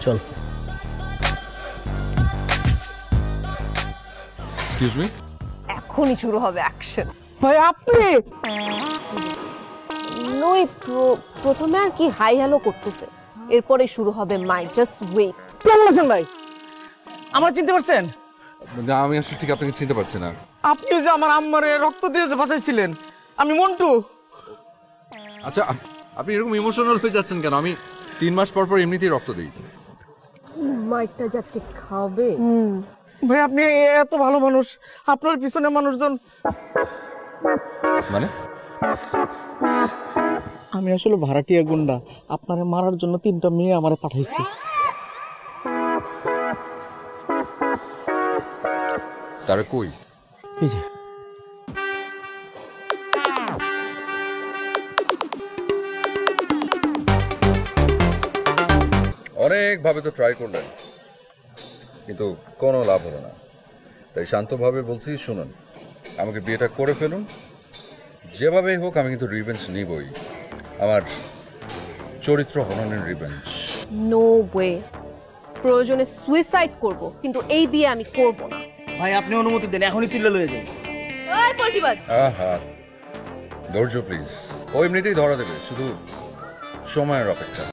চল। Excuse me, এখনই শুরু হবে অ্যাকশন। ভাই আপনি নই প্রথমে আর কি হাই হ্যালো করতেছে, এরপরে শুরু হবে মাইন্ড। Just wait. কেমন আছেন ভাই? আমার চিনতে পারছেন? না আমি আসলে ঠিক আপনাকে চিনতে পারছি না। আপনি যে আমার আম্মারে রক্ত দিয়ে যে বাঁচাইছিলেন, আমি মন্টু। আচ্ছা আপনি এরকম ইমোশনাল হয়ে যাচ্ছেন কেন? আমি 3 মাস পর পর এমনিতেই রক্ত দিই। মাইকটা যাকে খাবে। ভাই আপনি এত ভালো মানুষ, আপনার পিছনে মানুষজন। মানে আমি আসলে ভাড়াটিয়া গুন্ডা, আপনারে মারার জন্য 3টা মেয়ে আমারে পাঠাইছে। তারা কই? এই যে অনেকভাবে তো ট্রাই করলেন, কিন্তু কোনো লাভ হলো না। তাই শান্তভাবে বলছি, শুনুন, আমাকে বিয়েটা করে ফেলুন, যেভাবেই হোক আমি কিন্তু রিভেঞ্জ নিবই। আমার চরিত্র হননের রিভেঞ্জ। নো ওয়ে, প্রয়োজনে সুইসাইড করব, কিন্তু এই বিয়ে আমি করব না। ভাই আপনি অনুমতি দেন, এখনই তুলে লয়ে যাই। এই পল্টিবাজ, আহা, ধৈর্য প্লিজ, ও এমনিতেই ধরা দেবে, শুধু সময়ের অপেক্ষা।